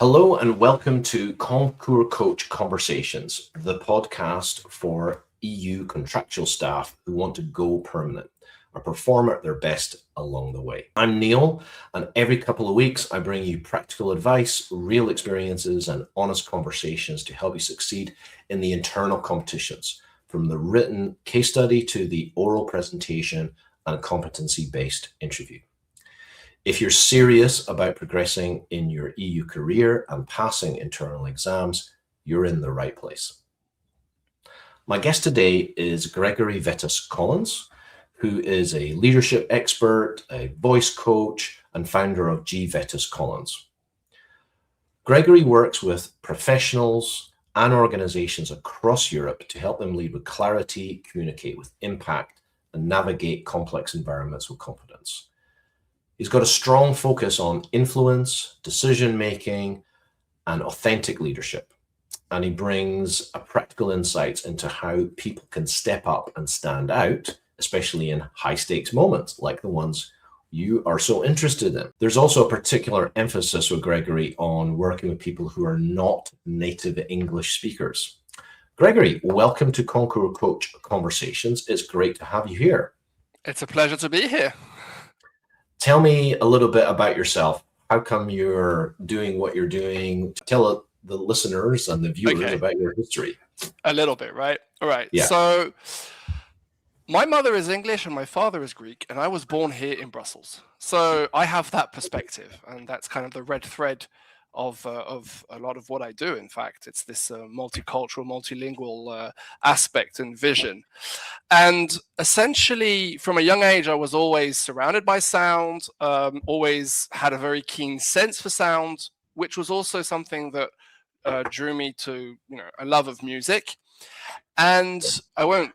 Hello and welcome to Concours Coach Conversations, the podcast for EU contractual staff who want to go permanent or perform at their best along the way. I'm Neil, and every couple of weeks I bring you practical advice, real experiences, and honest conversations to help you succeed in the internal competitions, from the written case study to the oral presentation and competency-based interview. If you're serious about progressing in your EU career and passing internal exams, you're in the right place. My guest today is Gregory Vettas Collins, who is a leadership expert, a voice coach, and founder of Vettas Collins. Gregory works with professionals and organizations across Europe to help them lead with clarity, communicate with impact, and navigate complex environments with confidence. He's got a strong focus on influence, decision-making, and authentic leadership. And he brings a practical insights into how people can step up and stand out, especially in high-stakes moments like the ones you are so interested in. There's also a particular emphasis with Gregory on working with people who are not native English speakers. Gregory, welcome to Concours Coach Conversations. It's great to have you here. It's a pleasure to be here. Tell me a little bit about yourself. How come you're doing what you're doing? Tell the listeners and the viewers about your history. A little bit, right? All right. Yeah. So my mother is English and my father is Greek, and I was born here in Brussels. So I have that perspective, and that's kind of the red thread of a lot of what I do. In fact, it's this multicultural, multilingual aspect and vision. And essentially, from a young age, I was always surrounded by sound, always had a very keen sense for sound, which was also something that drew me to, a love of music. And I won't,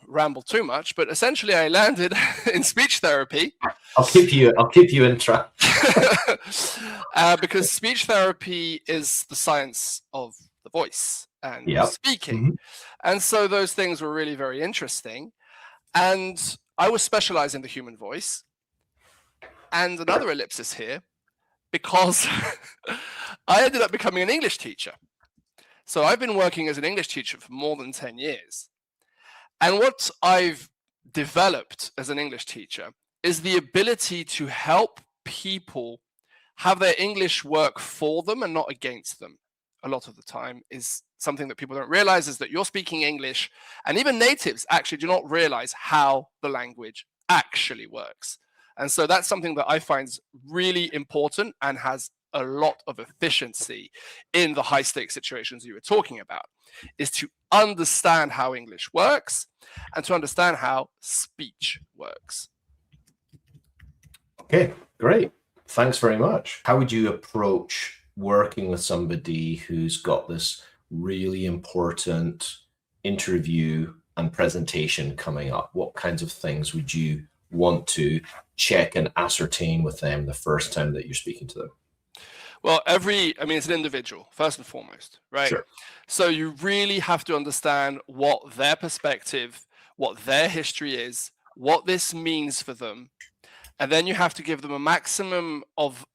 ramble too much, but essentially I landed in speech therapy. I'll keep you in track. Because speech therapy is the science of the voice and speaking. Mm-hmm. And so those things were really very interesting. And I was specialized in the human voice. And another ellipsis here, because I ended up becoming an English teacher. So I've been working as an English teacher for more than 10 years. And what I've developed as an English teacher is the ability to help people have their English work for them and not against them. A lot of the time is something that people don't realize, is that you're speaking English, and even natives actually do not realize how the language actually works. And so that's something that I find really important and has a lot of efficiency in the high stakes situations you were talking about, is to understand how English works and to understand how speech works. Okay, great. Thanks very much. How would you approach working with somebody who's got this really important interview and presentation coming up? What kinds of things would you want to check and ascertain with them the first time that you're speaking to them? Well, it's an individual, first and foremost, right? Sure. So you really have to understand what their perspective, what their history is, what this means for them. And then you have to give them a maximum of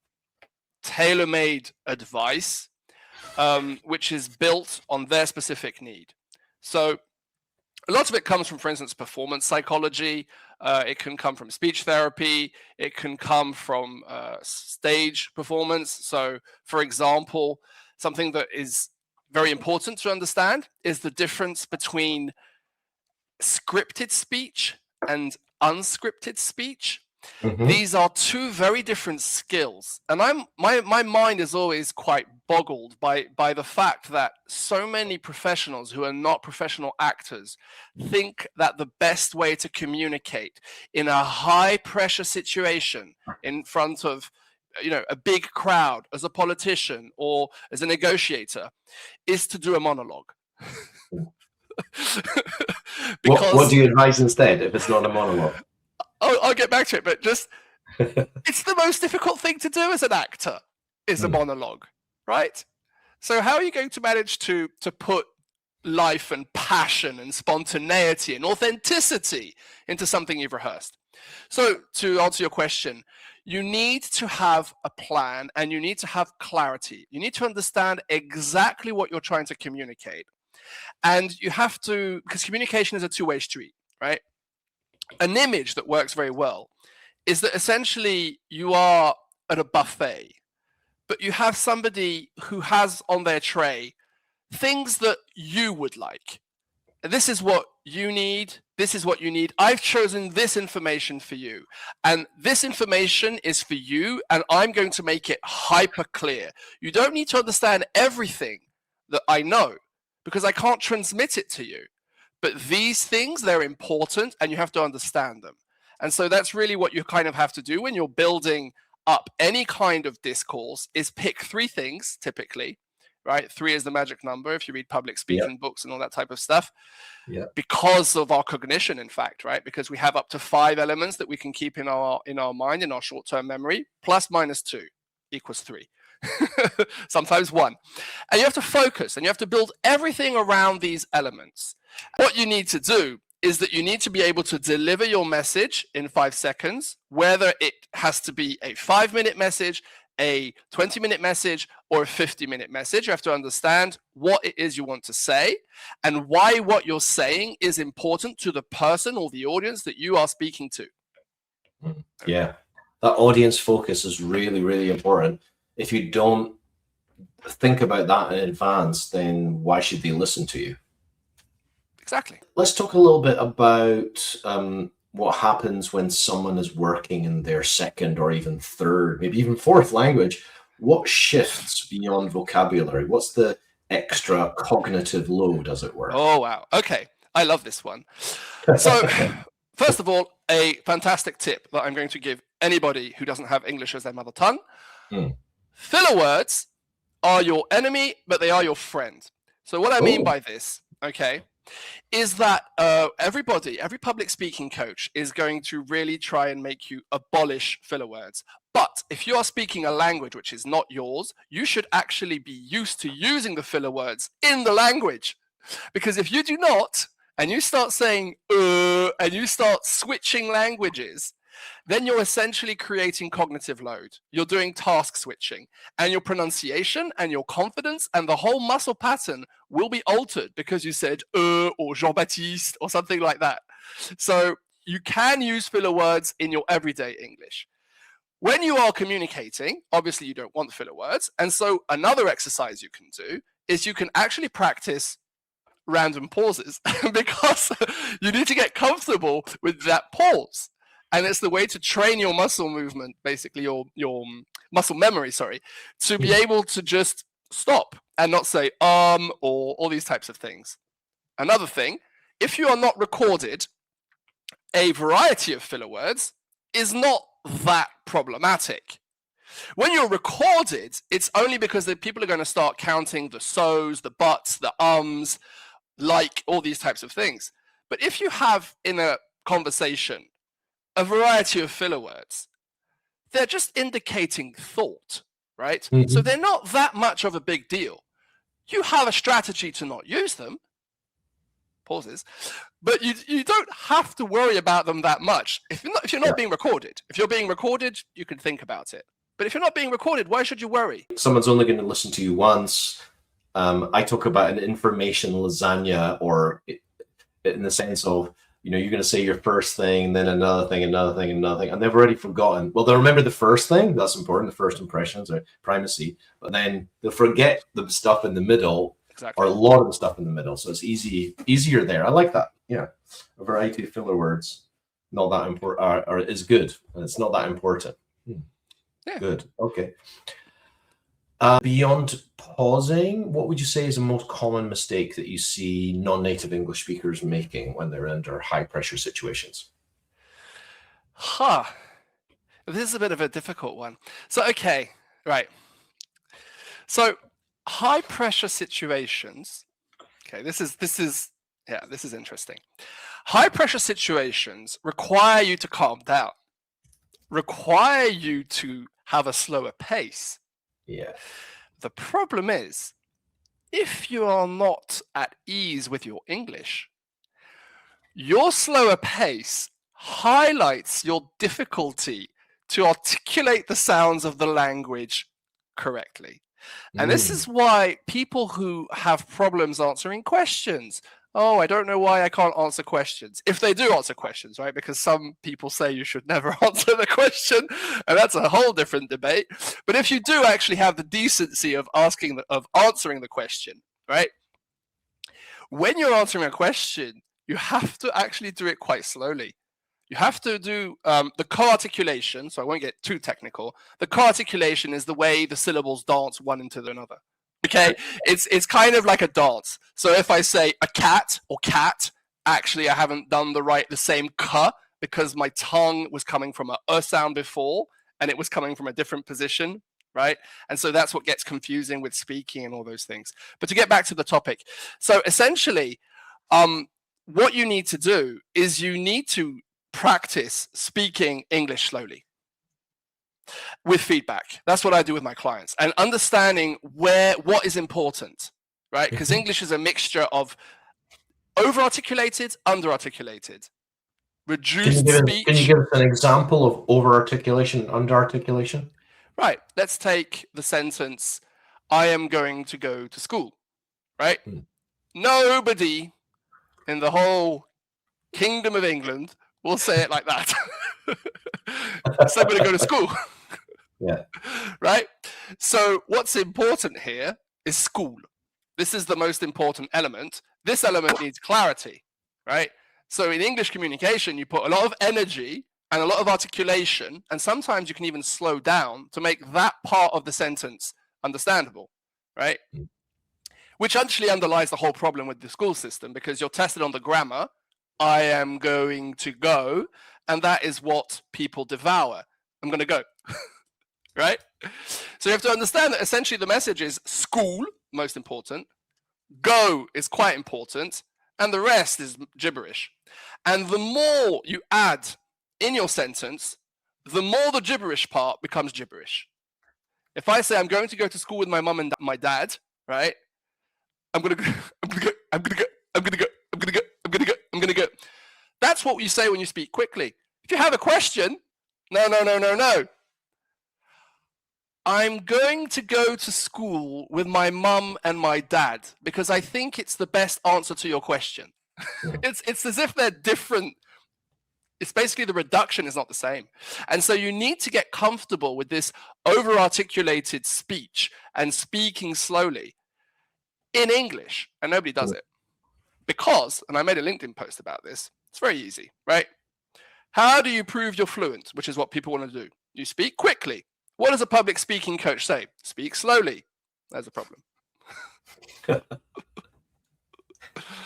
tailor-made advice, which is built on their specific need. So a lot of it comes from, for instance, performance psychology. It can come from speech therapy. It can come from stage performance. So, for example, something that is very important to understand is the difference between scripted speech and unscripted speech. Mm-hmm. These are two very different skills. And my mind is always quite boggled by the fact that so many professionals who are not professional actors think that the best way to communicate in a high pressure situation in front of a big crowd as a politician or as a negotiator is to do a monologue. What do you advise instead if it's not a monologue? I'll get back to it, but just it's the most difficult thing to do as an actor is a monologue, right? So how are you going to manage to put life and passion and spontaneity and authenticity into something you've rehearsed? So to answer your question, you need to have a plan and you need to have clarity. You need to understand exactly what you're trying to communicate. And you have to, because communication is a two-way street, right? An image that works very well is that essentially you are at a buffet, but you have somebody who has on their tray things that you would like. This is what you need. This is what you need. I've chosen this information for you. And this information is for you, and I'm going to make it hyper clear. You don't need to understand everything that I know because I can't transmit it to you. But these things, they're important, and you have to understand them. And so that's really what you kind of have to do when you're building up any kind of discourse, is pick three things typically, right? 3 is the magic number if you read public speaking books and all that type of stuff. Because of our cognition, in fact, right? Because we have up to 5 elements that we can keep in our mind, in our short-term memory. Plus minus 2 equals 3. Sometimes 1. And you have to focus and you have to build everything around these elements. What you need to do is that you need to be able to deliver your message in 5 seconds, whether it has to be a 5-minute message, a 20-minute message, or a 50-minute message. You have to understand what it is you want to say and why what you're saying is important to the person or the audience that you are speaking to. Yeah, that audience focus is really, really important. If you don't think about that in advance, then why should they listen to you? Exactly. Let's talk a little bit about what happens when someone is working in their second or even third, maybe even fourth language. What shifts beyond vocabulary? What's the extra cognitive load, as it were? Oh, wow. Okay. I love this one. So, first of all, a fantastic tip that I'm going to give anybody who doesn't have English as their mother tongue. Filler words are your enemy, but they are your friend. So what I mean by this, okay, is that every public speaking coach is going to really try and make you abolish filler words. But if you are speaking a language which is not yours, you should actually be used to using the filler words in the language. Because if you do not, and you start saying, and you start switching languages, then you're essentially creating cognitive load. You're doing task switching, and your pronunciation and your confidence and the whole muscle pattern will be altered because you said or Jean-Baptiste or something like that. So you can use filler words in your everyday English. When you are communicating, obviously you don't want filler words. And so another exercise you can do is you can actually practice random pauses because you need to get comfortable with that pause. And it's the way to train your muscle movement, basically your muscle memory, to be able to just stop and not say or all these types of things. Another thing, if you are not recorded, a variety of filler words is not that problematic. When you're recorded, it's only because the people are going to start counting the so's, the buts, the ums, like all these types of things. But if you have in a conversation a variety of filler words, they're just indicating thought, right? So they're not that much of a big deal. You have a strategy to not use them, pauses, but you don't have to worry about them that much. If you're not being recorded, if you're being recorded, you can think about it. But if you're not being recorded, why should you worry? Someone's only going to listen to you once. I talk about an information lasagna, or in the sense of, you're going to say your first thing, then another thing, another thing, another thing, and they've already forgotten. Well, they'll remember the first thing. That's important. The first impressions are primacy. But then they'll forget the stuff in the middle, or a lot of the stuff in the middle. So it's easier there. I like that. Yeah, a variety of filler words, not that important, or is good, and it's not that important. Yeah. Good. Okay. Beyond pausing, what would you say is the most common mistake that you see non-native English speakers making when they're under high-pressure situations? This is a bit of a difficult one. So, okay, right. So, high-pressure situations. Okay, this is interesting. High-pressure situations require you to calm down, require you to have a slower pace. Yeah. The problem is, if you are not at ease with your English, your slower pace highlights your difficulty to articulate the sounds of the language correctly. And this is why people who have problems answering questions, oh, I don't know why I can't answer questions. If they do answer questions, right? Because some people say you should never answer the question, and that's a whole different debate. But if you do actually have the decency of answering the question, right? When you're answering a question, you have to actually do it quite slowly. You have to do the co-articulation, so I won't get too technical. The co-articulation is the way the syllables dance one into another. Okay, it's kind of like a dance. So if I say a cat or cat, actually I haven't done the same k because my tongue was coming from a sound before and it was coming from a different position, right? And so that's what gets confusing with speaking and all those things. But to get back to the topic, so essentially, what you need to do is you need to practice speaking English slowly with feedback. That's what I do with my clients, and understanding what is important, right? Because English is a mixture of over-articulated, under-articulated, reduced speech. Can you give us an example of over-articulation and under-articulation? Right. Let's take the sentence, I am going to go to school, right? Nobody in the whole Kingdom of England will say it like that. So I'm going to go to school. Yeah. Right? So what's important here is school. This is the most important element. This element needs clarity, right? So in English communication, you put a lot of energy and a lot of articulation, and sometimes you can even slow down to make that part of the sentence understandable, right? Which actually underlies the whole problem with the school system, because you're tested on the grammar, I am going to go, and that is what people devour. I'm going to go. Right? So you have to understand that essentially the message is school, most important, go is quite important, and the rest is gibberish. And the more you add in your sentence, the more the gibberish part becomes gibberish. If I say I'm going to go to school with my mum and my dad, right? I'm going to go, I'm going to go, I'm going to go, I'm going to go, I'm going to go, I'm going to go, I'm going to go. That's what you say when you speak quickly. If you have a question, no. I'm going to go to school with my mum and my dad because I think it's the best answer to your question. It's as if they're different. It's basically the reduction is not the same. And so you need to get comfortable with this over-articulated speech and speaking slowly in English. And nobody does it. Because, and I made a LinkedIn post about this, it's very easy, right? How do you prove you're fluent, which is what people want to do? You speak quickly. What does a public speaking coach say? Speak slowly. There's a problem.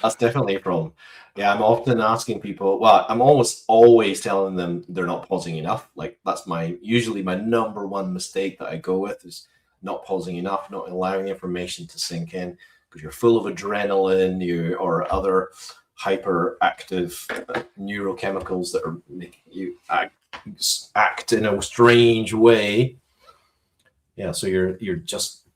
That's definitely a problem. Yeah, I'm often asking people, well, I'm always telling them they're not pausing enough. Like that's usually my number one mistake that I go with is not pausing enough, not allowing information to sink in because you're full of adrenaline or other hyperactive neurochemicals that are making you act in a strange way. Yeah, so you're just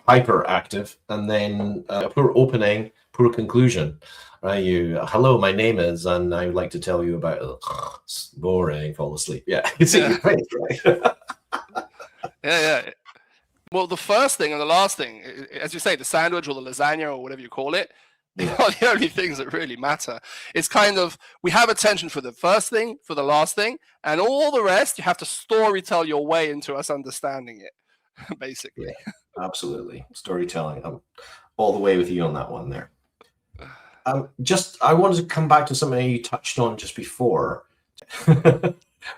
hyperactive, and then a poor opening, poor conclusion. Right? Hello, my name is, and I would like to tell you about. It's boring. Fall asleep. Yeah, it's in your face, right? Yeah. Well, the first thing and the last thing, as you say, the sandwich or the lasagna or whatever you call it, are the only things that really matter. It's kind of, we have attention for the first thing, for the last thing, and all the rest, you have to storytell your way into us understanding it, basically. Yeah, absolutely. Storytelling. I'm all the way with you on that one there. I wanted to come back to something you touched on just before,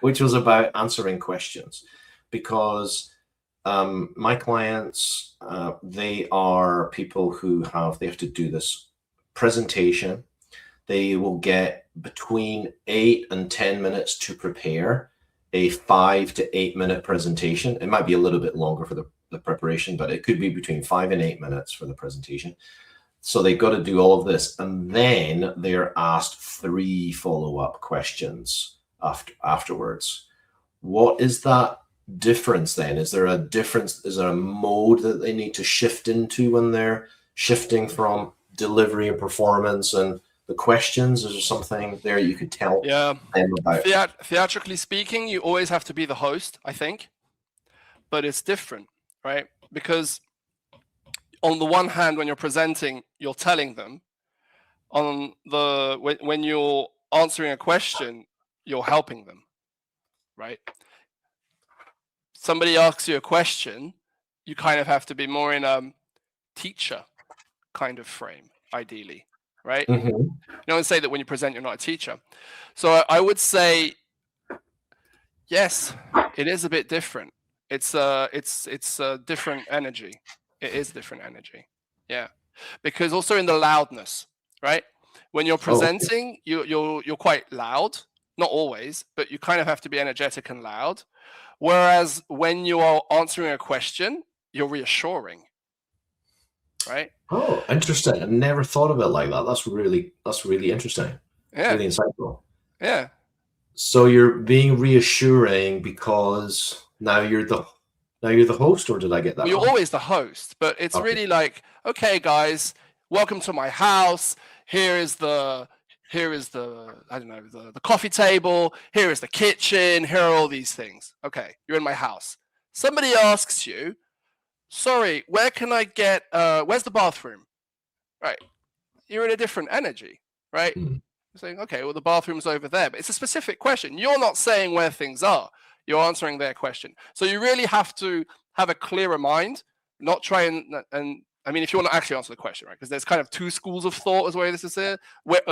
which was about answering questions, because my clients, they are people who they have to do this presentation. They will get between 8 and 10 minutes to prepare a 5 to 8 minute presentation. It might be a little bit longer for the preparation, but it could be between 5 and 8 minutes for the presentation. So they've got to do all of this, and then they're asked 3 follow-up questions afterwards. What is that difference then? Is there a difference? Is there a mode that they need to shift into when they're shifting from delivery and performance and the questions? Is there something there you could tell them about? Theatrically speaking, you always have to be the host, I think, but it's different, right? Because on the one hand, when you're presenting, you're telling them. When you're answering a question, you're helping them, right? Somebody asks you a question, you kind of have to be more in a teacher kind of frame, ideally, right? Mm-hmm. You don't say that when you present, you're not a teacher. So I would say, yes, it is a bit different. It's a different energy. It is different energy. Yeah, because also in the loudness, right? When you're presenting, you're quite loud. Not always, but you kind of have to be energetic and loud. Whereas when you are answering a question, you're reassuring, right? Oh, interesting. I never thought of it like that. That's really interesting. Yeah. Really insightful. Yeah. So you're being reassuring because now you're the host, or did I get that Well, you're wrong? always the host, but it's really like, okay, guys, welcome to my house. Here is the I don't know, the coffee table. Here is the kitchen. Here are all these things. Okay, you're in my house. Somebody asks you, sorry, where can I get? Where's the bathroom? Right, you're in a different energy, right? Mm. You're saying, okay, well, the bathroom's over there, but it's a specific question. You're not saying where things are. You're answering their question. So you really have to have a clearer mind, not try and I mean, if you want to actually answer the question, right? Because there's kind of two schools of thought as where this is here,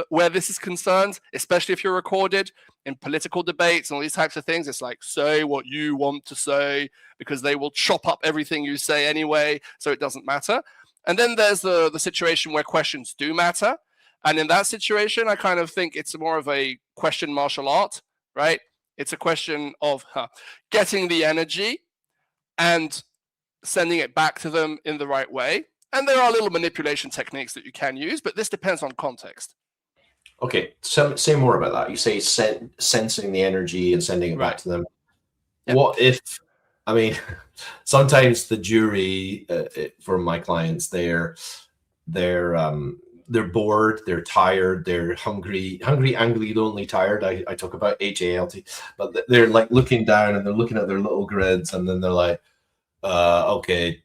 where this is concerned, especially if you're recorded in political debates and all these types of things. It's like, say what you want to say, because they will chop up everything you say anyway, so it doesn't matter. And then there's the situation where questions do matter. And in that situation, I kind of think it's more of a question martial art, right? It's a question of getting the energy and sending it back to them in the right way. And there are little manipulation techniques that you can use, but this depends on context. Okay, so say more about that. You say sensing the energy and sending it back to them. Yep. What if, I mean, sometimes the jury for my clients, they're bored, they're tired, they're hungry, angry, lonely, tired. I talk about HALT, but they're like looking down and they're looking at their little grids, and then they're like, okay,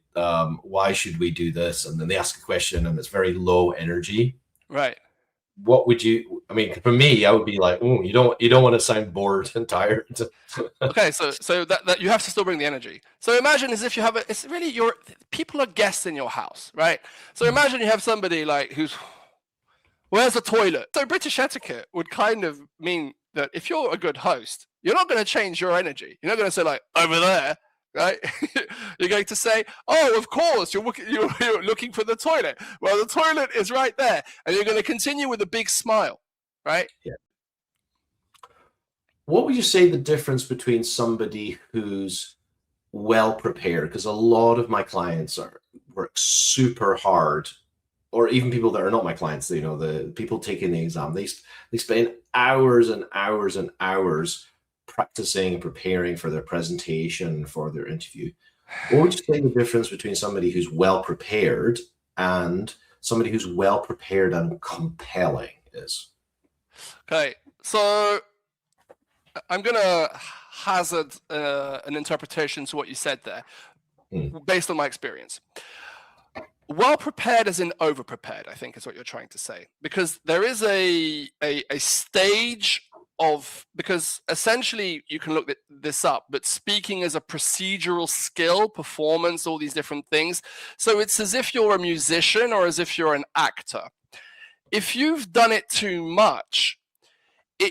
why should we do this? And then they ask a question and it's very low energy. Right. What would you, I mean, for me, I would be like, oh, you don't want to sound bored and tired. Okay, so that you have to still bring the energy. So imagine as if you have it's really people are guests in your house, right? So imagine you have somebody like where's the toilet? So British etiquette would kind of mean that if you're a good host, you're not going to change your energy. You're not going to say like, over there, right? You're going to say, oh, of course, you're looking for the toilet. Well, the toilet is right there. And you're going to continue with a big smile, right? Yeah. What would you say the difference between somebody who's well prepared? Because a lot of my clients work super hard, or even people that are not my clients, you know, the people taking the exam, they spend hours and hours and hours practicing and preparing for their presentation, for their interview. What would you say the difference between somebody who's well prepared and somebody who's well prepared and compelling is? Okay, so I'm going to hazard an interpretation to what you said there, based on my experience. Well prepared as in over prepared, I think is what you're trying to say, because there is a stage of, because essentially you can look this up, but speaking is a procedural skill, performance, all these different things. So it's as if you're a musician or as if you're an actor. If you've done it too much,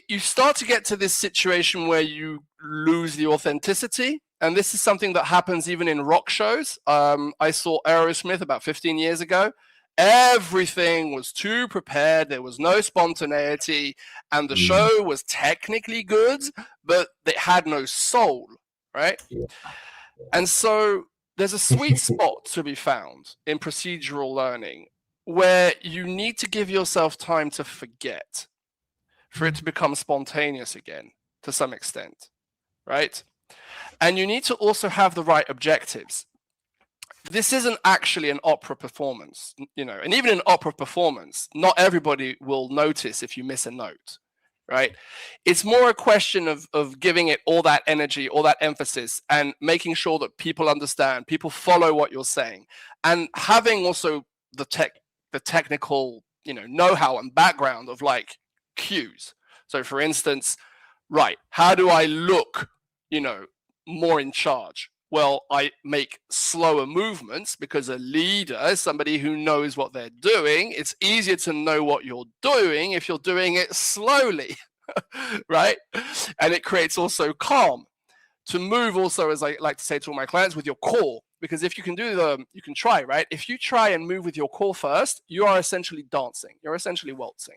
you start to get to this situation where you lose the authenticity. And this is something that happens even in rock shows. I saw Aerosmith about 15 years ago. Everything was too prepared. There was no spontaneity. And the show was technically good, but it had no soul, right? Yeah. And so there's a sweet spot to be found in procedural learning where you need to give yourself time to forget, for it to become spontaneous again to some extent, right? And you need to also have the right objectives. This isn't actually an opera performance, and even in opera performance, not everybody will notice if you miss a note, right? It's more a question of giving it all that energy, all that emphasis, and making sure that people understand, people follow what you're saying, and having also the technical, know-how and background of like cues. So for instance, right, how do I look, more in charge? Well, I make slower movements because a leader is somebody who knows what they're doing. It's easier to know what you're doing if you're doing it slowly, right? And it creates also calm. To move also, as I like to say to all my clients, with your core, because if you can you can try, right? If you try and move with your core first, you are essentially dancing. You're essentially waltzing.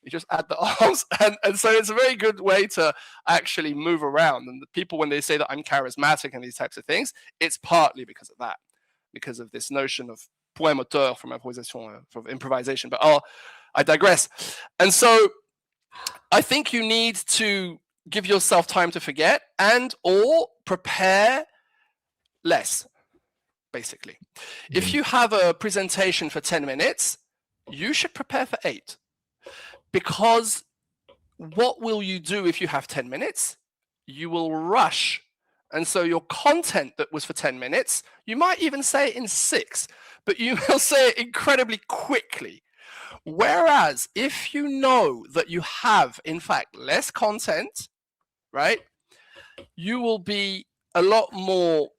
You just add the arms, and so it's a very good way to actually move around. And the people, when they say that I'm charismatic and these types of things, it's partly because of that, because of this notion of point moteur from improvisation. But I digress. And so I think you need to give yourself time to forget or prepare less, basically. If you have a presentation for 10 minutes, you should prepare for 8. Because what will you do if you have 10 minutes? You will rush. And so your content that was for 10 minutes, you might even say it in 6, but you will say it incredibly quickly. Whereas if you know that you have, in fact, less content, right, you will be a lot more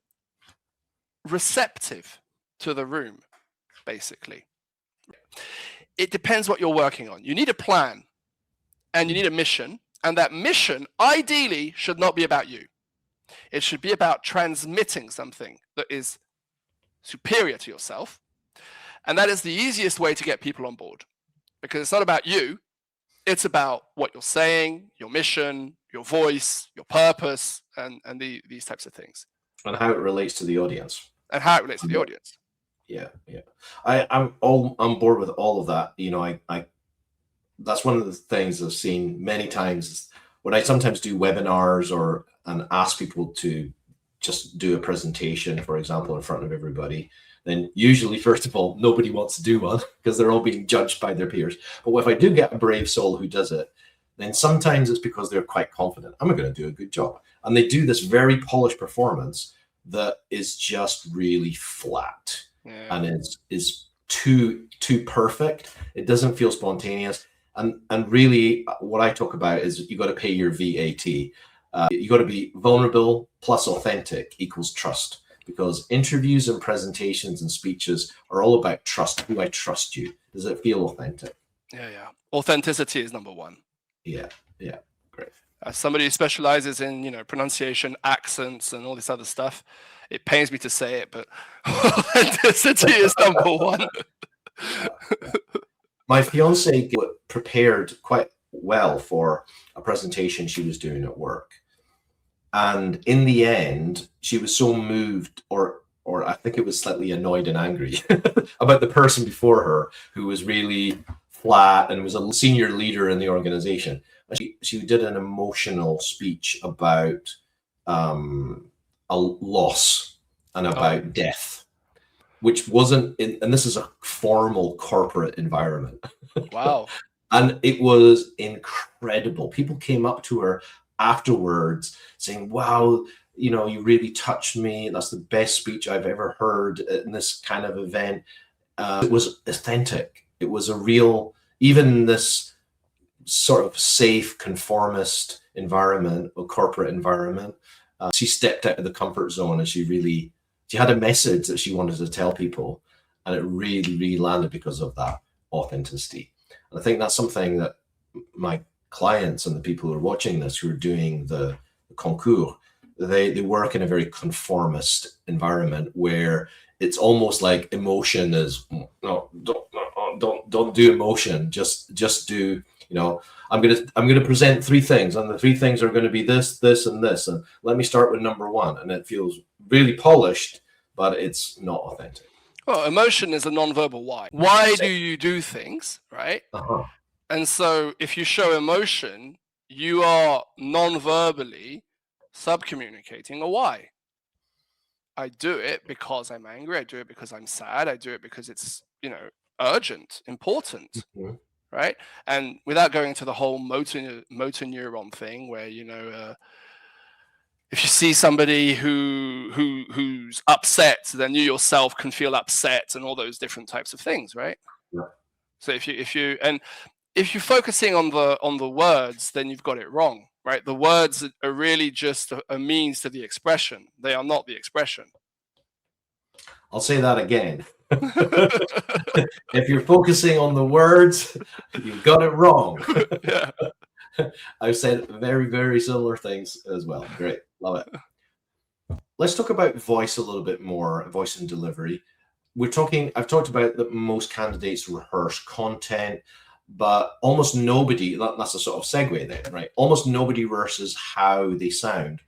receptive to the room, basically. It depends what you're working on. You need a plan and you need a mission. And that mission, ideally, should not be about you. It should be about transmitting something that is superior to yourself. And that is the easiest way to get people on board. Because it's not about you. It's about what you're saying, your mission, your voice, your purpose, and these types of things. And how it relates to the audience. Yeah. I'm on board with all of that. I that's one of the things I've seen many times when I sometimes do webinars and ask people to just do a presentation, for example, in front of everybody. Then usually, first of all, nobody wants to do one because they're all being judged by their peers. But if I do get a brave soul who does it, then sometimes it's because they're quite confident. I'm going to do a good job. And they do this very polished performance that is just really flat and is too perfect. It doesn't feel spontaneous. And really what I talk about is you got to pay your VAT. You got to be vulnerable plus authentic equals trust, because interviews and presentations and speeches are all about trust. Do I trust you? Does it feel authentic? Yeah. Authenticity is number one. Yeah. Great. As somebody who specializes in, pronunciation, accents, and all this other stuff, it pains me to say it, but authenticity is number one. My fiance prepared quite well for a presentation she was doing at work. And in the end, she was so moved, or I think it was slightly annoyed and angry about the person before her who was really flat and was a senior leader in the organization. She did an emotional speech about a loss and about death, which wasn't in, and this is a formal corporate environment. Wow. And it was incredible. People came up to her afterwards saying, wow, you really touched me. That's the best speech I've ever heard in this kind of event. It was authentic. It was a real, even this sort of safe, conformist environment or corporate environment. She stepped out of the comfort zone and she had a message that she wanted to tell people. And it really, really landed because of that authenticity. And I think that's something that my clients and the people who are watching this, who are doing the concours, they work in a very conformist environment where it's almost like emotion is no, don't do emotion. Just do, I'm gonna present 3 things, and the 3 things are going to be this, and this, and let me start with number 1, and it feels really polished, but it's not authentic. Well, emotion is a non-verbal why. Why do you do things, right? Uh-huh. And so if you show emotion, you are non-verbally subcommunicating a why. I do it because I'm angry. I do it because I'm sad. I do it because it's, urgent, important, Mhm. right? And without going to the whole motor neuron thing, where if you see somebody who's upset, then you yourself can feel upset, and all those different types of things, right? Yeah. So if you're focusing on the words, then you've got it wrong, right? The words are really just a means to the expression. They are not the expression. I'll say that again. If you're focusing on the words, you've got it wrong. Yeah. I've said very, very similar things as well. Great. Love it. Let's talk about voice a little bit more, voice and delivery. I've talked about that most candidates rehearse content, but almost nobody, that's a sort of segue then, right? Almost nobody rehearses how they sound.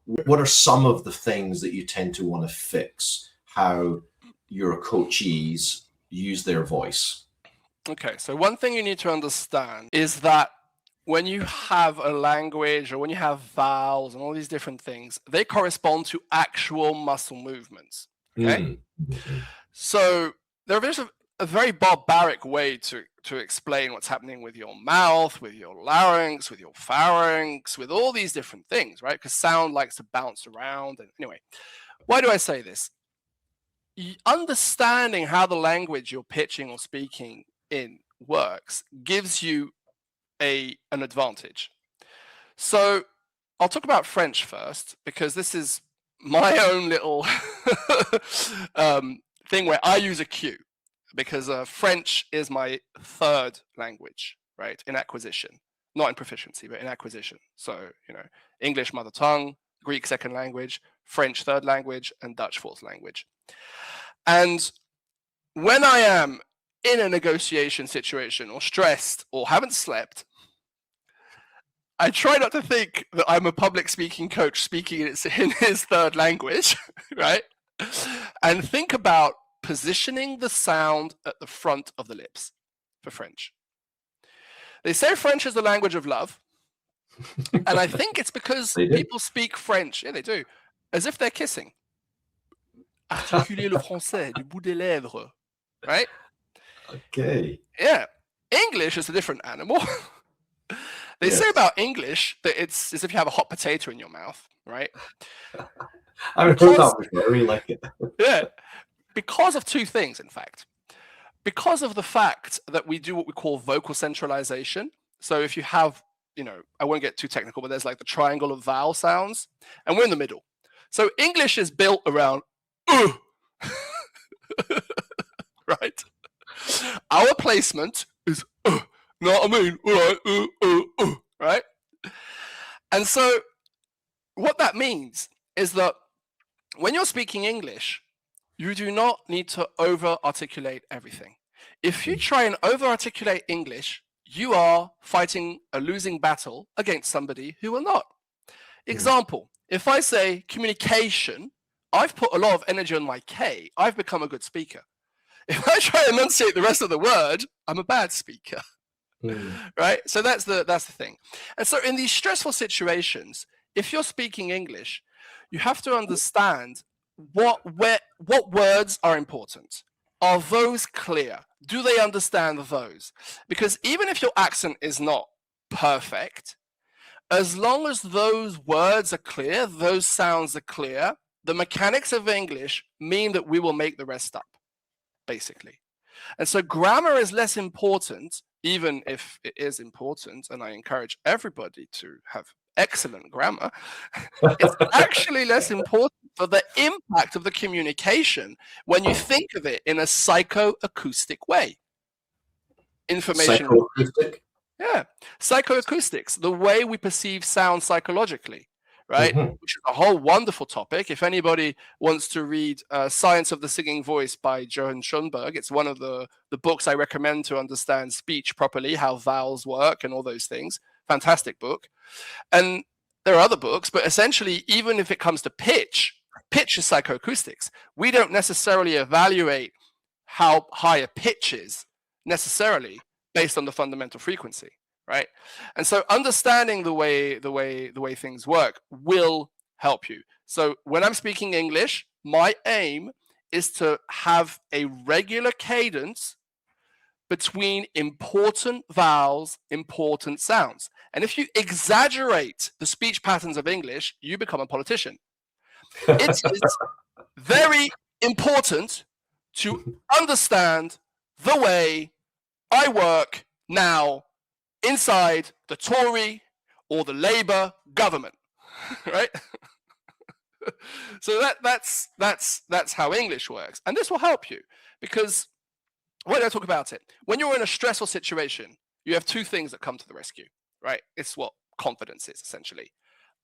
What are some of the things that you tend to want to fix? How your coachees use their voice? Okay, so one thing you need to understand is that when you have a language or when you have vowels and all these different things, they correspond to actual muscle movements. Okay. So there's a very barbaric way to explain what's happening with your mouth, with your larynx, with your pharynx, with all these different things, right? Because sound likes to bounce around. And anyway, why do I say this? Understanding how the language you're pitching or speaking in works gives you an advantage. So I'll talk about French first, because this is my own little thing where I use a cue, because French is my third language, right, in acquisition, not in proficiency, but in acquisition. So, English mother tongue, Greek second language, French third language, and Dutch fourth language. And when I am in a negotiation situation or stressed or haven't slept, I try not to think that I'm a public speaking coach speaking in his third language, right? And think about positioning the sound at the front of the lips for French. They say French is the language of love. And I think it's because people speak French, yeah, they do, as if they're kissing. Articuler le français du bout des lèvres, right? Okay. Yeah. English is a different animal. They say about English that it's as if you have a hot potato in your mouth, right? I've heard that before. I really like it. Yeah. Because of two things, in fact. Because of the fact that we do what we call vocal centralization. So if you have, I won't get too technical, but there's like the triangle of vowel sounds, and we're in the middle. So English is built around right? Our placement is know what I mean? All right, right? And so what that means is that when you're speaking English, you do not need to over-articulate everything. If you try and over-articulate English, you are fighting a losing battle against somebody who will not. Example, if I say communication, I've put a lot of energy on my K, I've become a good speaker. If I try and enunciate the rest of the word, I'm a bad speaker. Right? So that's the thing. And so in these stressful situations, if you're speaking English, you have to understand what words are important. Are those clear? Do they understand those? Because even if your accent is not perfect, as long as those words are clear, those sounds are clear, the mechanics of English mean that we will make the rest up, basically. And so grammar is less important, even if it is important, and I encourage everybody to have excellent grammar. It's actually less important for the impact of the communication when you think of it in a psychoacoustic way. Information. Psychoacoustic? Yeah. Psychoacoustics, the way we perceive sound psychologically, right? Which is a whole wonderful topic. If anybody wants to read Science of the Singing Voice by Johann Schoenberg, it's one of the books I recommend to understand speech properly, how vowels work and all those things. Fantastic book. And there are other books, but essentially, even if it comes to pitch is psychoacoustics. We don't necessarily evaluate how high a pitch is necessarily based on the fundamental frequency, right? And so understanding the way things work will help you. So when I'm speaking English, my aim is to have a regular cadence between important vowels, important sounds. And if you exaggerate the speech patterns of English, you become a politician. It is very important to understand the way I work now inside the Tory or the Labour government, right? So that's how English works, and this will help you because when I talk about it, when you're in a stressful situation, you have two things that come to the rescue, right? It's what confidence is essentially: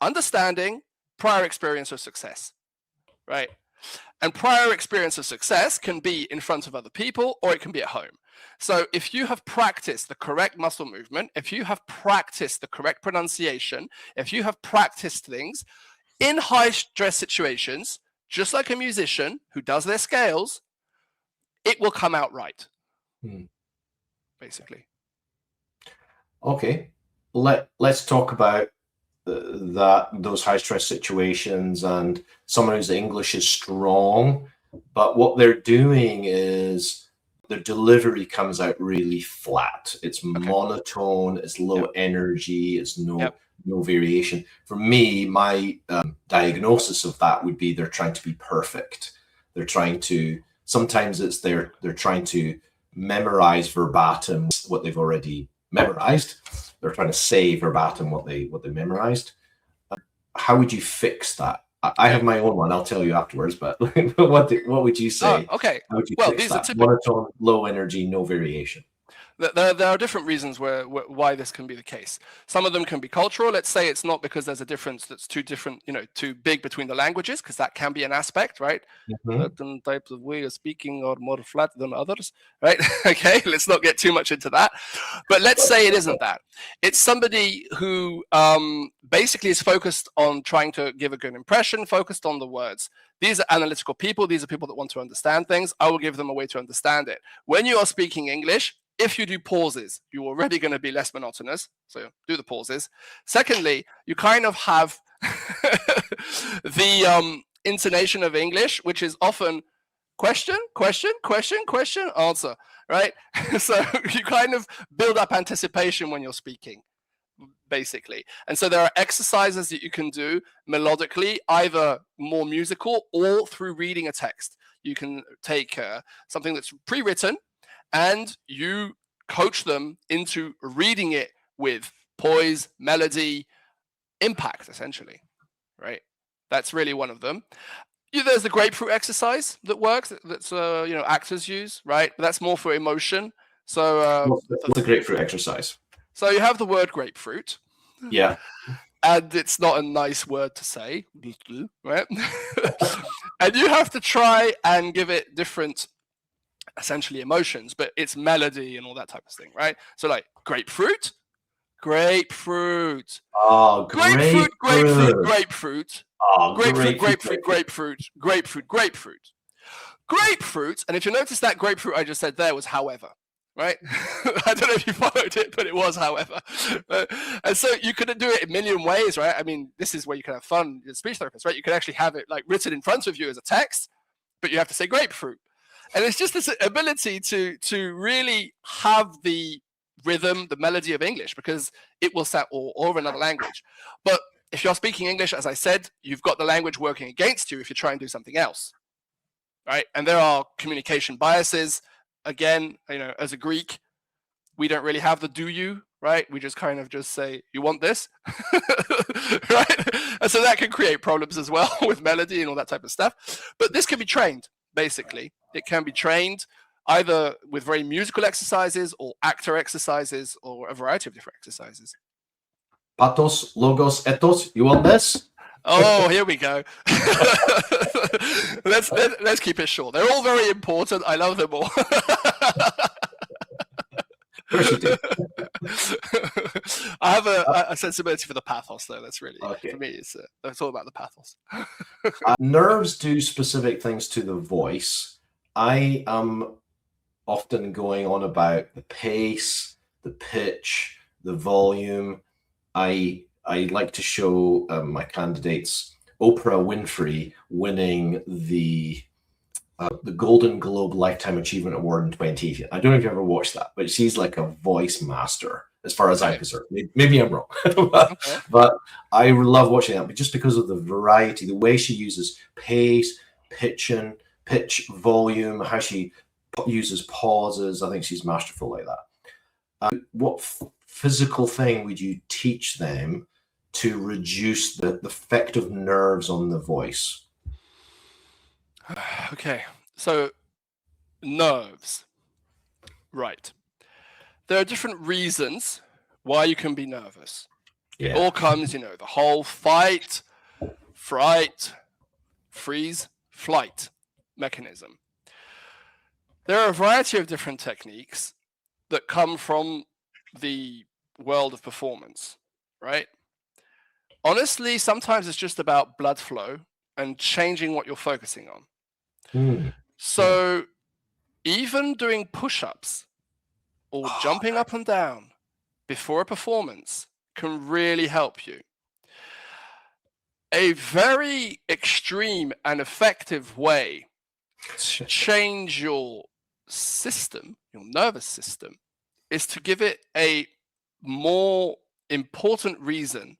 understanding prior experience of success, right? And prior experience of success can be in front of other people or it can be at home. So if you have practiced the correct muscle movement, if you have practiced the correct pronunciation, if you have practiced things in high stress situations, just like a musician who does their scales, it will come out right, basically. Okay, let's talk about those high stress situations and someone whose English is strong, but what they're doing is their delivery comes out really flat. It's monotone, it's low energy, it's no variation. For me, my diagnosis of that would be they're trying to be perfect. They're trying to, sometimes it's they're trying to memorize verbatim what they've already memorized. They're trying to say verbatim what they memorized. How would you fix that? I have my own one. I'll tell you afterwards. But what would you say? Okay. How would you well, fix these that? are typical. Monotone, low energy, no variation. There are different reasons why this can be the case. Some of them can be cultural. Let's say it's not because there's a difference that's too big between the languages, because that can be an aspect, right? Certain types of way of speaking are more flat than others, right? Okay, let's not get too much into that. But let's say it isn't that. It's somebody who basically is focused on trying to give a good impression, focused on the words. These are analytical people. These are people that want to understand things. I will give them a way to understand it. When you are speaking English, if you do pauses, you're already going to be less monotonous. So do the pauses. Secondly, you kind of have the intonation of English, which is often question, answer, right? So you kind of build up anticipation when you're speaking, basically. And so there are exercises that you can do melodically, either more musical or through reading a text. You can take something that's pre-written, and you coach them into reading it with poise, melody, impact, essentially, right? That's really one of them. There's the grapefruit exercise that works, that's actors use, right? But that's more for emotion. So what's a grapefruit exercise? So you have the word grapefruit. Yeah. And it's not a nice word to say, right? And you have to try and give it different, essentially, emotions, but it's melody and all that type of thing, right? So like grapefruit. Oh, grapefruit. Oh, Grapefruit. And if you notice, that grapefruit I just said there was however, right? I don't know if you followed it, but it was however. And so you could do it a million ways, right? I mean, this is where you can have fun as speech therapists, right? You can actually have it like written in front of you as a text, but you have to say grapefruit. And it's just this ability to really have the rhythm, the melody of English, because it will sound, or another language. But if you're speaking English, as I said, you've got the language working against you if you try and do something else, right? And there are communication biases. Again, as a Greek, we don't really have the do you, right? We just kind of just say, you want this, right? And so that can create problems as well with melody and all that type of stuff. But this can be trained, basically. It can be trained either with very musical exercises or actor exercises or a variety of different exercises. Pathos, logos, ethos. You want this? Oh, here we go. Let's keep it short. They're all very important. I love them all. Of course you do. I have a sensibility for the pathos, though. That's really, okay. For me, it's all about the pathos. Nerves do specific things to the voice. I am often going on about the pace, the pitch, the volume. I like to show my candidates, Oprah Winfrey winning the Golden Globe Lifetime Achievement Award in 2018. I don't know if you ever watched that, but she's like a voice master as far as I'm concerned. Maybe I'm wrong, but I love watching that. But just because of the variety, the way she uses pace, pitch, volume, how she uses pauses, I think she's masterful like that. What physical thing would you teach them to reduce the effect of nerves on the voice? Okay, so nerves. Right. There are different reasons why you can be nervous. Yeah. It all comes, the whole fight, fright, freeze, flight mechanism. There are a variety of different techniques that come from the world of performance, right? Honestly, sometimes it's just about blood flow and changing what you're focusing on. So even doing push-ups or jumping up and down before a performance can really help you. A very extreme and effective way to change your system, your nervous system, is to give it a more important reason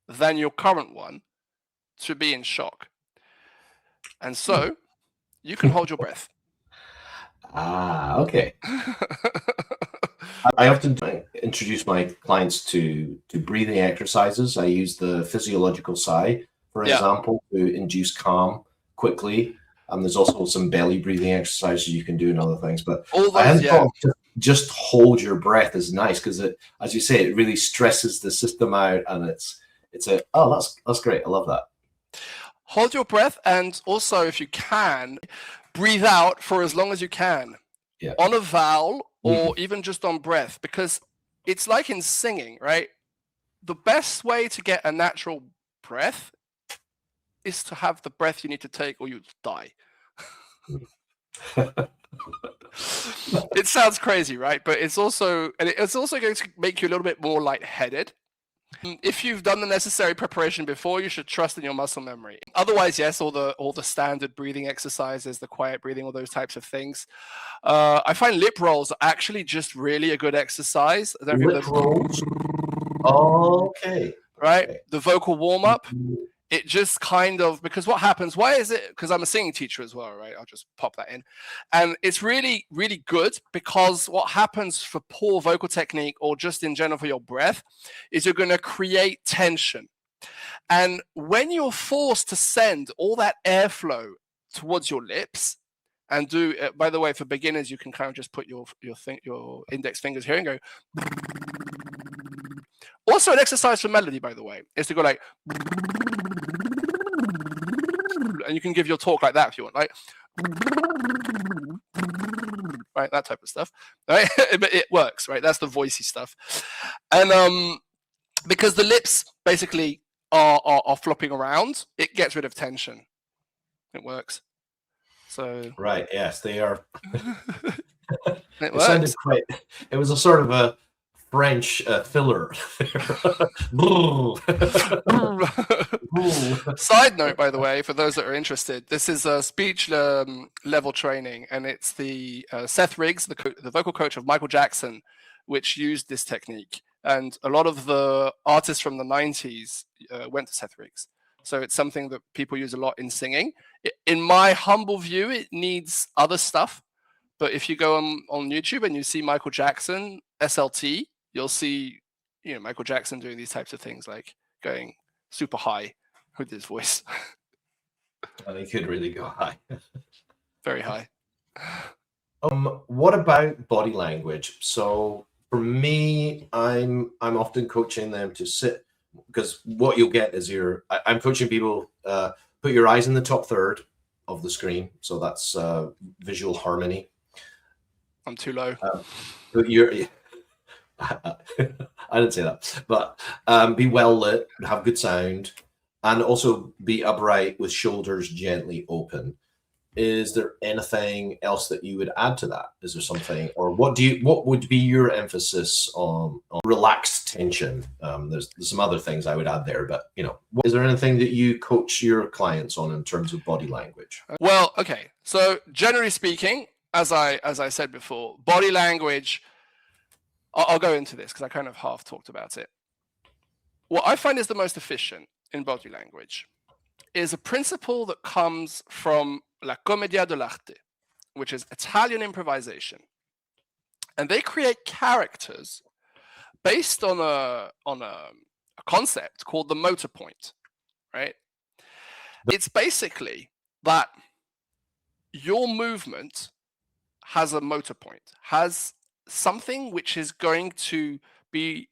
than your current one to be in shock. And so you can hold your breath. Okay. I often introduce my clients to breathing exercises. I use the physiological sigh, for example, to induce calm quickly. There's also some belly breathing exercises you can do and other things. But all those, just hold your breath is nice because it, as you say, it really stresses the system out, and that's great. I love that. Hold your breath, and also, if you can, breathe out for as long as you can on a vowel or even just on breath, because it's like in singing, right? The best way to get a natural breath is to have the breath you need to take or you'll die. It sounds crazy, right? But it's also going to make you a little bit more lightheaded. If you've done the necessary preparation before, you should trust in your muscle memory. Otherwise, yes, all the standard breathing exercises, the quiet breathing, all those types of things. I find lip rolls are actually just really a good exercise. Lip rolls? Okay. Right? Okay. The vocal warm-up. It just kind of, because what happens, why is it, because I'm a singing teacher as well, right? I'll just pop that in. And it's really, really good because what happens for poor vocal technique or just in general for your breath is you're going to create tension. And when you're forced to send all that airflow towards your lips and do, by the way, for beginners, you can kind of just put your index fingers here and go. Also an exercise for melody, by the way, is to go like, and you can give your talk like that if you want, like, right, that type of stuff, right? But it works, right? That's the voicey stuff. And because the lips basically are flopping around, it gets rid of tension. It works. So right, yes, they are. it sounded quite. It was a sort of a French filler. Side note, by the way, for those that are interested, this is a speech level training, and it's the Seth Riggs, the vocal coach of Michael Jackson, which used this technique. And a lot of the artists from the 90s went to Seth Riggs. So it's something that people use a lot in singing. In my humble view, it needs other stuff. But if you go on YouTube and you see Michael Jackson, SLT, you'll see, Michael Jackson doing these types of things, like going super high with his voice. And he could really go high. Very high. What about body language? So for me, I'm often coaching them to sit, because what you'll get is I'm coaching people, put your eyes in the top third of the screen. So that's visual harmony. I'm too low. I didn't say that, but be well lit, have good sound, and also be upright with shoulders gently open. Is there anything else that you would add to that? Is there something, or what would be your emphasis on relaxed tension? There's some other things I would add there, but is there anything that you coach your clients on in terms of body language? Well, okay. So generally speaking, as I said before, body language, I'll go into this because I kind of half talked about it. What I find is the most efficient in body language is a principle that comes from La Commedia dell'arte, which is Italian improvisation. And they create characters based on a concept called the motor point, right? It's basically that your movement has a motor point, has something which is going to be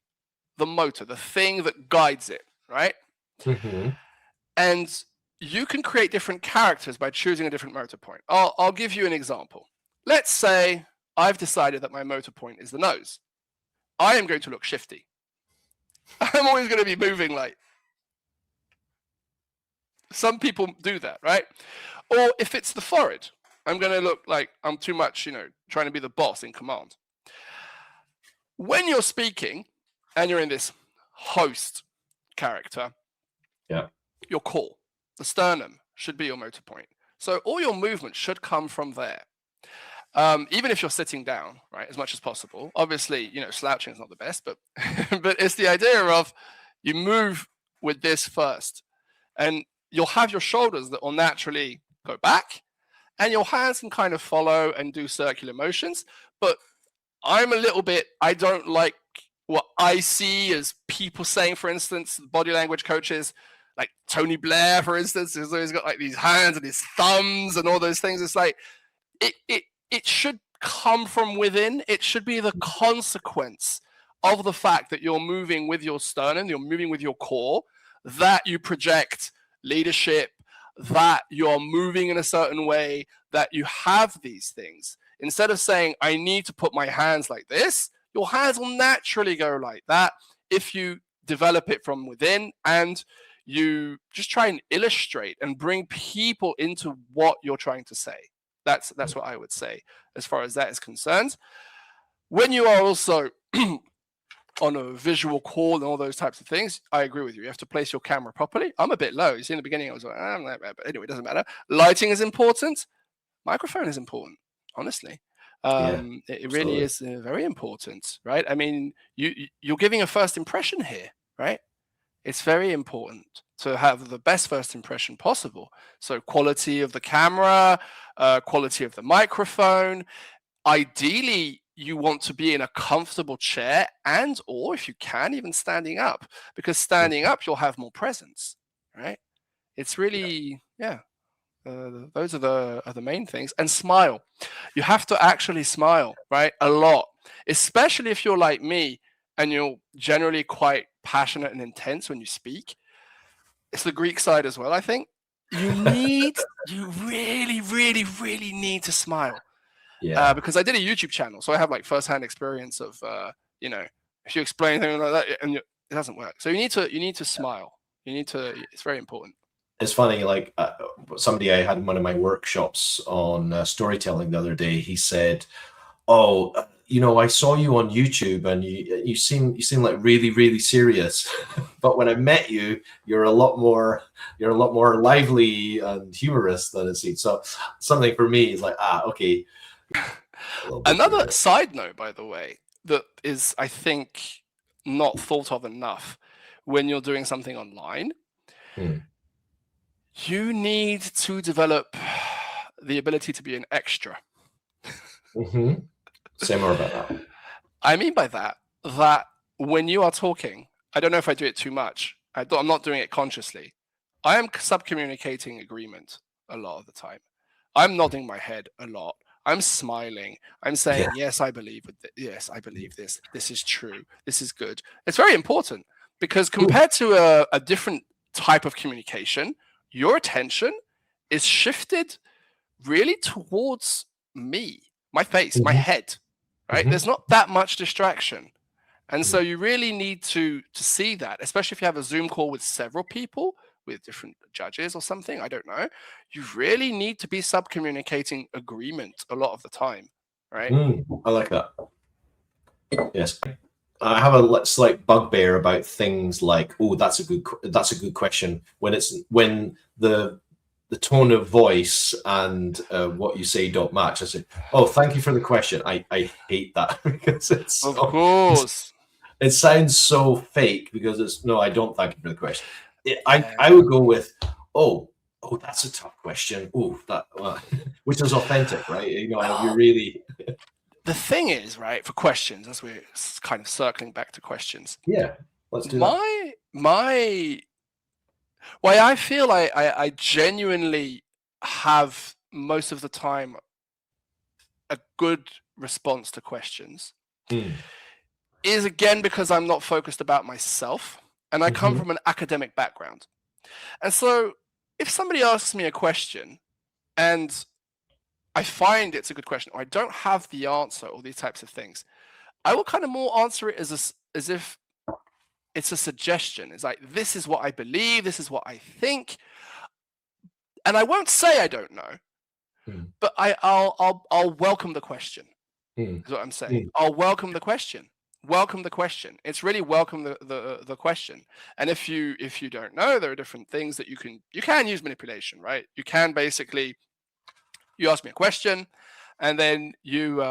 the motor, the thing that guides it, right? Mm-hmm. And you can create different characters by choosing a different motor point. I'll give you an example. Let's say I've decided that my motor point is the nose. I am going to look shifty. I'm always going to be moving like. Some people do that, right? Or if it's the forehead, I'm going to look like I'm too much, trying to be the boss in command. When you're speaking and you're in this host character, your core, the sternum, should be your motor point. So all your movement should come from there. Even if you're sitting down, right, as much as possible. Obviously, slouching is not the best, but but it's the idea of you move with this first, and you'll have your shoulders that will naturally go back, and your hands can kind of follow and do circular motions. But I don't like what I see as people saying, for instance, body language coaches, like Tony Blair, for instance, has always got like these hands and his thumbs and all those things. It's like, it should come from within. It should be the consequence of the fact that you're moving with your sternum, you're moving with your core, that you project leadership, that you're moving in a certain way, that you have these things. Instead of saying, I need to put my hands like this, your hands will naturally go like that if you develop it from within and you just try and illustrate and bring people into what you're trying to say. That's what I would say as far as that is concerned. When you are also on a visual call and all those types of things, I agree with you. You have to place your camera properly. I'm a bit low. You see, in the beginning, I was like, but anyway, it doesn't matter. Lighting is important. Microphone is important, honestly. It really is very important, right? I mean, you're giving a first impression here, right? It's very important to have the best first impression possible. So quality of the camera, quality of the microphone. Ideally, you want to be in a comfortable chair and, or if you can, even standing up, because standing up, you'll have more presence, right? It's really, those are the main things. And smile. You have to actually smile, right? A lot, especially if you're like me and you're generally quite passionate and intense when you speak. It's the Greek side as well, I think. You really, really, really need to smile. Because I did a YouTube channel, so I have like firsthand experience of, if you explain something like that and it doesn't work. So you need to smile. It's very important. It's funny, like somebody I had in one of my workshops on storytelling the other day, he said, oh, I saw you on YouTube and you seem like really, really serious. But when I met you, you're a lot more lively and humorous than it seems. So something for me is like, okay. Another side note, by the way, that is, I think, not thought of enough when you're doing something online. You need to develop the ability to be an extra. Say more about that. I mean by that when you are talking, I don't know if I do it too much. I'm not doing it consciously. I am sub-communicating agreement a lot of the time. I'm nodding my head a lot. I'm smiling. I'm saying, yes, I believe with this. Yes, I believe this. This is true. This is good. It's very important because compared to a different type of communication, your attention is shifted really towards me, my face, my head, right? There's not that much distraction. And so you really need to see that, especially if you have a Zoom call with several people with different judges or something, I don't know, you really need to be sub-communicating agreement a lot of the time, right? I like that. Yes. I have a slight bugbear about things like, oh, that's a good question, when the tone of voice and what you say don't match. I say, oh, thank you for the question. I hate that because Of course. it sounds so fake because it's no, I don't thank you for the question. I would go with, oh, that's a tough question. Oh, that which is authentic, right? You know, you really. The thing is, right, for questions, as we're kind of circling back to questions. Yeah, let's do that. Why I feel I genuinely have most of the time a good response to questions is, again, because I'm not focused about myself and I come from an academic background. And so if somebody asks me a question and I find it's a good question, or I don't have the answer, or these types of things, I will kind of more answer it as if it's a suggestion. It's like, this is what I believe, this is what I think, and I won't say I don't know, but I'll welcome the question. Is what I'm saying. I'll welcome the question. Welcome the question. It's really welcome the question. And if you don't know, there are different things that you can use manipulation, right? You can basically, you ask me a question, and then you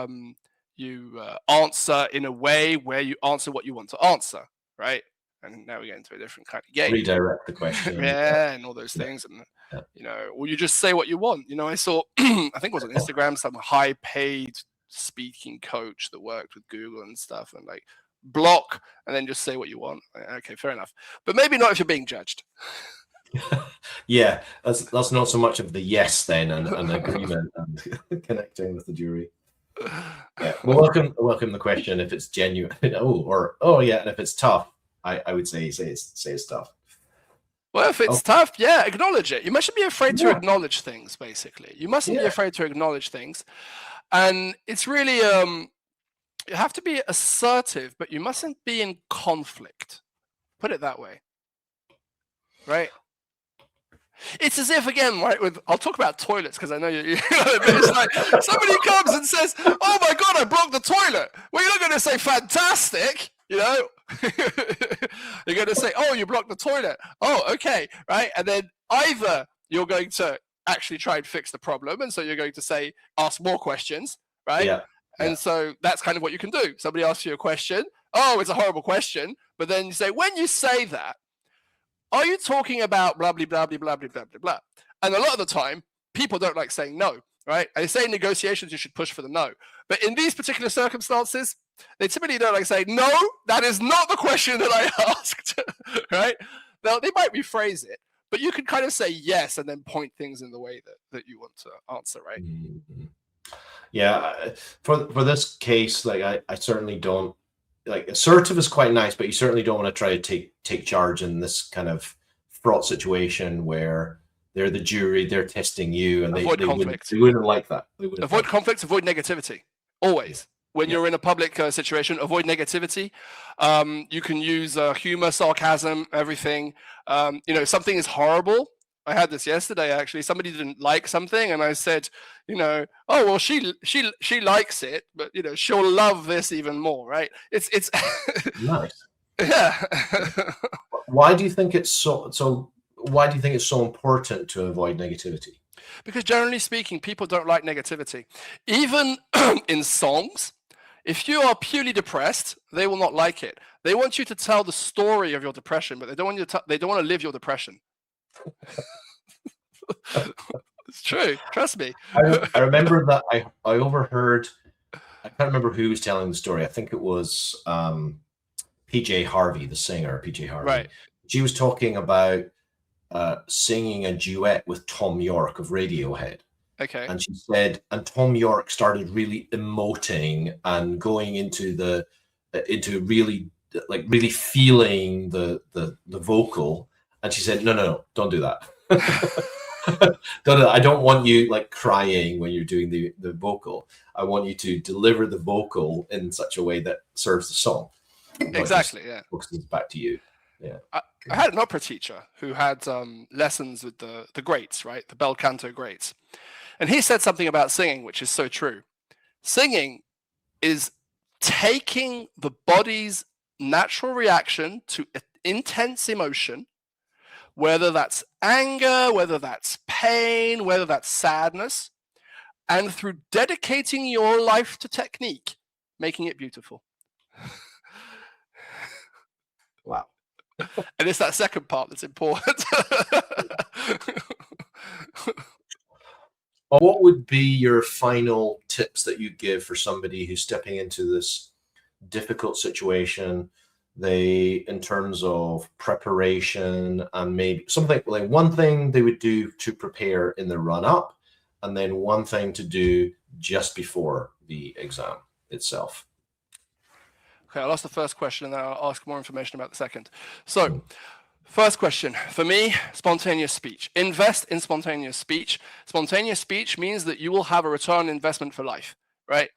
answer in a way where you answer what you want to answer, right? And now we get into a different kind of game. Redirect the question. Yeah, and all those things, and you know, or you just say what you want. You know, I saw, I think it was on Instagram, some high-paid speaking coach that worked with Google and stuff, and like, block and then just say what you want. Okay, fair enough, but maybe not if you're being judged. Yeah, that's not so much of the yes then and agreement and connecting with the jury. Yeah, well, welcome the question if it's genuine. Oh yeah, and if it's tough, I would say it's tough. Well, if it's tough, yeah, acknowledge it. You mustn't be afraid to acknowledge things. Basically, you mustn't be afraid to acknowledge things, and it's really you have to be assertive, but you mustn't be in conflict. Put it that way, right? It's as if, again, right, I'll talk about toilets because I know you it's like somebody comes and says, oh my God, I blocked the toilet. Well, you're not going to say fantastic, you know? You're going to say, oh, you blocked the toilet. Oh, okay, right? And then either you're going to actually try and fix the problem, and so you're going to say, ask more questions, right? Yeah. And so that's kind of what you can do. Somebody asks you a question. Oh, it's a horrible question. But then you say, when you say that, are you talking about blah, blah, blah, blah, blah, blah, blah, blah? And a lot of the time, people don't like saying no, right? They say in negotiations, you should push for the no. But in these particular circumstances, they typically don't like saying, no, that is not the question that I asked, right? Now, they might rephrase it, but you can kind of say yes and then point things in the way that you want to answer, right? Yeah, for this case, like I certainly don't, like, assertive is quite nice, but you certainly don't want to try to take charge in this kind of fraught situation where they're the jury, they're testing you, and they wouldn't like that. Avoid conflicts, avoid negativity. Always. When you're in a public situation, avoid negativity. You can use humor, sarcasm, everything. You know, something is horrible. I had this yesterday, actually. Somebody didn't like something, and I said, you know, oh, well, she likes it, but, you know, she'll love this even more, right? It's nice. Yeah. Why do you think it's so why do you think it's so important to avoid negativity? Because generally speaking, people don't like negativity. Even in songs, if you are purely depressed, they will not like it. They want you to tell the story of your depression, but they don't want you they don't want to live your depression. It's true. Trust me. I remember that I overheard, I can't remember who was telling the story. I think it was PJ Harvey, the singer, PJ Harvey. Right. She was talking about singing a duet with Tom York of Radiohead. Okay. And she said, and Tom York started really emoting and going into really feeling the vocal. And she said, no, don't do that. I don't want you like crying when you're doing the vocal. I want you to deliver the vocal in such a way that serves the song. Exactly. Yeah. Focuses back to you. Yeah. I had an opera teacher who had lessons with the greats, right? The bel canto greats. And he said something about singing, which is so true. Singing is taking the body's natural reaction to intense emotion, whether that's anger, whether that's pain, whether that's sadness, and through dedicating your life to technique, making it beautiful. Wow. And it's that second part that's important. What would be your final tips that you give for somebody who's stepping into this difficult situation? In terms of preparation, and maybe something like one thing they would do to prepare in the run up, and then one thing to do just before the exam itself. Okay, I'll ask the first question and then I'll ask more information about the second. So, first question for me, spontaneous speech. Invest in spontaneous speech. Spontaneous speech means that you will have a return on investment for life, right?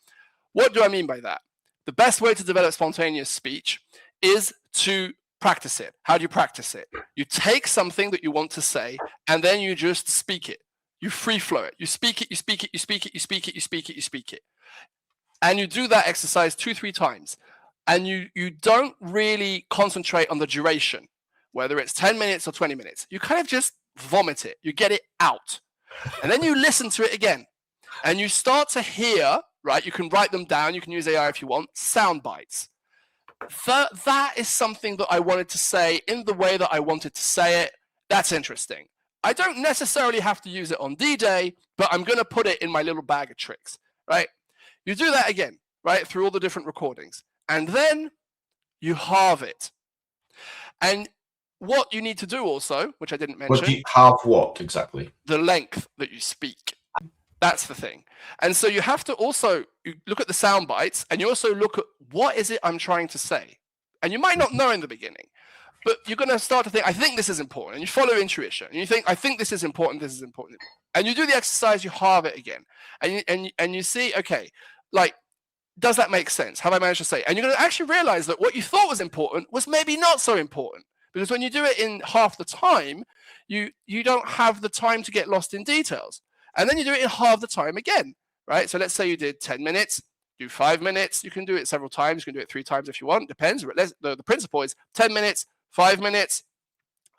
What do I mean by that? The best way to develop spontaneous speech is to practice it. How do you practice it? You take something that you want to say and then you just speak it. You free flow it. You speak it, you speak it, you speak it, you speak it, you speak it, you speak it. And you do that exercise 2-3 times. And you don't really concentrate on the duration, whether it's 10 minutes or 20 minutes. You kind of just vomit it. You get it out. And then you listen to it again. And you start to hear, right? You can write them down. You can use AI if you want, sound bites. That is something that I wanted to say in the way that I wanted to say it. That's interesting. I don't necessarily have to use it on D-Day, but I'm going to put it in my little bag of tricks, right? You do that again, right? Through all the different recordings. And then you halve it. And what you need to do also, which I didn't mention. What do you halve what exactly? The length that you speak. That's the thing. And so you have to also look at the sound bites, and you also look at what is it I'm trying to say. And you might not know in the beginning, but you're going to start to think, I think this is important. And you follow intuition. And you think, I think this is important, this is important. And you do the exercise, you halve it again. And you see, okay, like, does that make sense? Have I managed to say? And you're going to actually realize that what you thought was important was maybe not so important. Because when you do it in half the time, you don't have the time to get lost in details. And then you do it in half the time again, right? So let's say you did 10 minutes, do 5 minutes. You can do it several times. You can do it 3 times if you want. Depends. But the principle is 10 minutes, 5 minutes,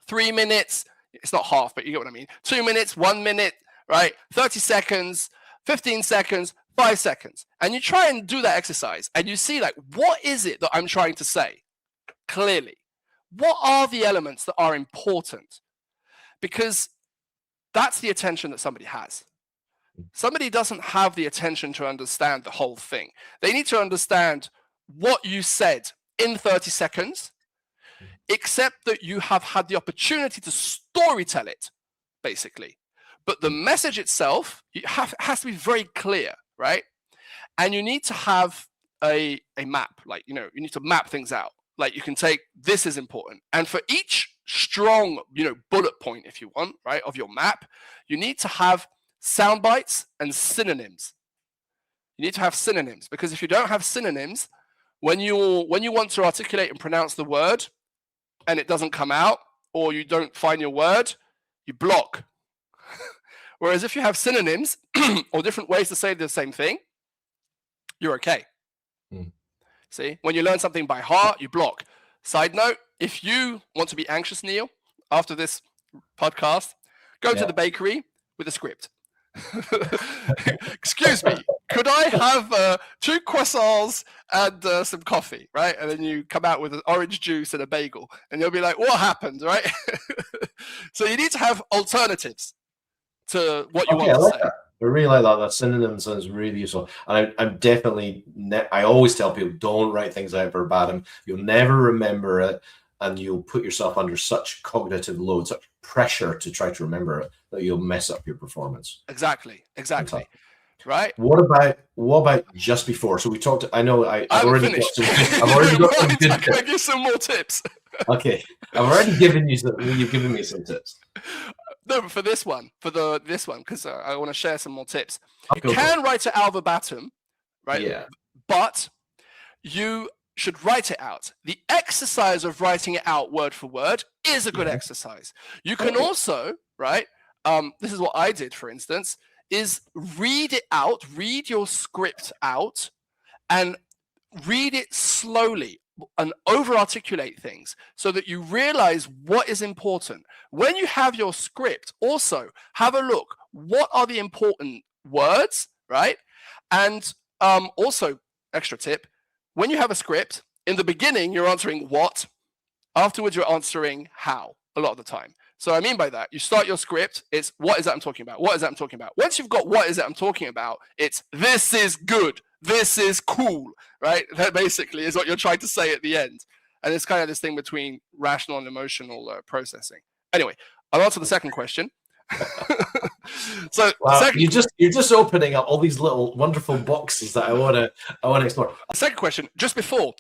3 minutes. It's not half, but you get what I mean. 2 minutes, 1 minute, right? 30 seconds, 15 seconds, 5 seconds. And you try and do that exercise. And you see, like, what is it that I'm trying to say? Clearly. What are the elements that are important? Because that's the attention that somebody has. Somebody doesn't have the attention to understand the whole thing. They need to understand what you said in 30 seconds, except that you have had the opportunity to storytell it, basically. But the message itself has to be very clear, right? And you need to have a map. Like, you need to map things out. Like, you can take, this is important. And for each strong, bullet point, if you want, right, of your map, you need to have sound bites and synonyms. You need to have synonyms, because if you don't have synonyms, when you want to articulate and pronounce the word and it doesn't come out, or you don't find your word, you block. Whereas if you have synonyms or different ways to say the same thing, you're okay. See, when you learn something by heart, you block. Side note, if you want to be anxious, Neil, after this podcast, go to the bakery with a script. Excuse me, could I have 2 croissants and some coffee, right? And then you come out with an orange juice and a bagel, and you'll be like, what happened, right? So you need to have alternatives to what you want to say. That. I really like that. That synonyms is really useful. And I'm definitely, I always tell people, don't write things out verbatim. You'll never remember it, and you'll put yourself under such cognitive load, such pressure to try to remember it, that you'll mess up your performance. Exactly. Right. What about just before? So we talked. I know I've already got some. I've already got some good tips. Can I give some more tips? Okay, I've already given you some. You've given me some tips. No, but for this one, because I want to share some more tips. You can write it out verbatim, right? Yeah. But you should write it out. The exercise of writing it out word for word is a good exercise. You can also, right, this is what I did, for instance, is read it out, read your script out, and read it slowly and over-articulate things so that you realize what is important. When you have your script, also have a look. What are the important words, right? And also, extra tip, when you have a script, in the beginning, you're answering what. Afterwards, you're answering how a lot of the time. So I mean by that, you start your script, it's what is that I'm talking about? What is that I'm talking about? Once you've got what is that I'm talking about, it's this is good, this is cool, right? That basically is what you're trying to say at the end. And it's kind of this thing between rational and emotional processing. Anyway, I'll answer the second question. So wow, you're just opening up all these little wonderful boxes that I want to explore. Second question, just before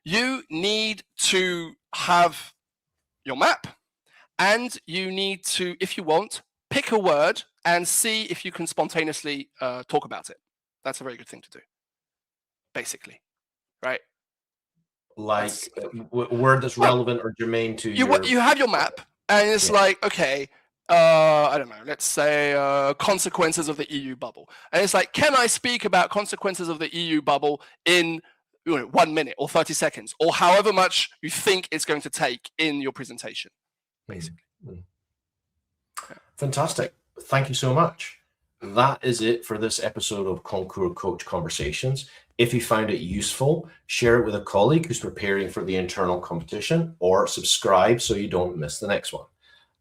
you need to have your map, and you need to, if you want, pick a word and see if you can spontaneously talk about it. That's a very good thing to do, basically, right? Like a word that's relevant or germane to you have your map, and it's like, okay, I don't know, let's say consequences of the EU bubble. And it's like, can I speak about consequences of the EU bubble in 1 minute or 30 seconds or however much you think it's going to take in your presentation, basically. Fantastic. Thank you so much. That is it for this episode of Concours Coach Conversations. If you found it useful, share it with a colleague who's preparing for the internal competition, or subscribe so you don't miss the next one.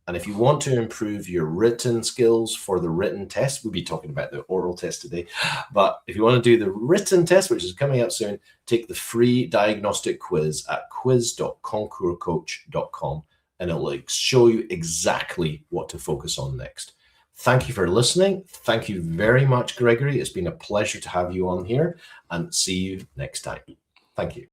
And if you want to improve your written skills for the written test, we'll be talking about the oral test today, but if you want to do the written test, which is coming up soon, take the free diagnostic quiz at quiz.concourscoach.com, and it will show you exactly what to focus on next. Thank you for listening. Thank you very much, Gregory. It's been a pleasure to have you on here, and see you next time. Thank you.